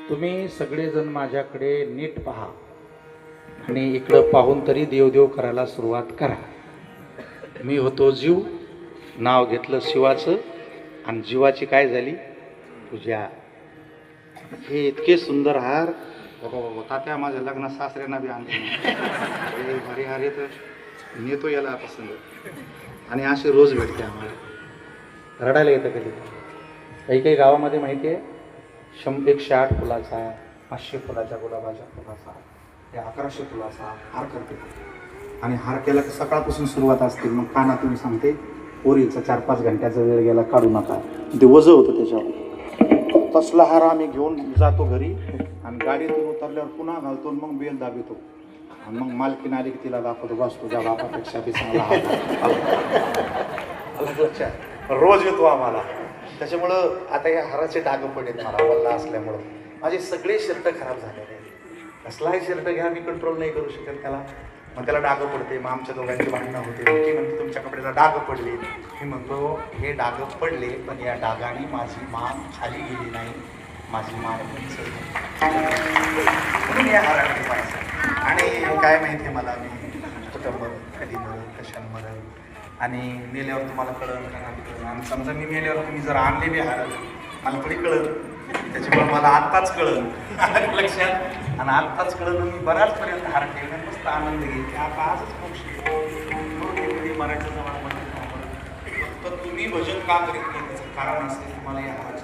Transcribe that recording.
तुम्ही सगळेजण माझ्याकडे नीट पहा आणि इकडं पाहून तरी देवदेव करायला सुरुवात करा. मी होतो जीव, नाव घेतलं शिवाचं आणि जीवाची काय झाली पूजा. हे इतके सुंदर हार बाबा तात्या माझ्या लग्नात सासऱ्यांना बी आणले भारी हार येत नेतो याला आता संग. आणि असे रोज भेटते आम्हाला. रडायला येतं कधी. काही काही गावामध्ये माहिती आहे 108 फुलाचा 500 फुलाच्या गुलाबाच्या फुलाचा 1100 फुलाचा हार करते. आणि हार केला की सकाळपासून सुरुवात असते. मग काना तुम्ही सांगते पोरीचा 4-5 घंट्याचा वेळ गेला काढू नका. ते वजं होतं त्याच्यावर. तसला हार आम्ही घेऊन जातो घरी आणि गाडीतून उतरल्यावर पुन्हा घालतो. मग बेल दाबितो आणि मग मालकीन आली की तिला दाखवतो बस तुझ्या बापापेक्षा बी चांगला हार. रोज येतो आम्हाला. त्याच्यामुळं आता या हाराचे डाग पडलेत मला वल्ला असल्यामुळं. माझे सगळे शर्ट खराब झालेले. कसलाही शर्ट घ्या मी कंट्रोल नाही करू शकत त्याला. मग त्याला डाग पडते. मग आमच्या दोघांची भांडणं होते. ती म्हणते तुमच्या कपड्याला डाग पडले. मी म्हणतो हे डाग पडले पण या डागाने माझी मान खाली गेली नाही. माझी मान म्हणून या हाराकडे पाहिजे. आणि काय माहिती आहे मला मी कुटुंब कधी मरत कशांमध्ये आणि मेल्यावर तुम्हाला कळलं का नाही कळलं. आणि समजा मी मेल्यावर तुम्ही जर आणले बी हार मला थोडी कळलं. त्याच्यामुळे मला आत्ताच कळलं लक्षात. आणि आत्ताच कळलं मी बऱ्याचपर्यंत हार ठेवण्यात मस्त आनंद घेईल की आता आजच पक्षी कधी मराठीचा मला म्हणत फक्त तुम्ही भजन का करीत नाही त्याचं कारण असेल तुम्हाला या हाराची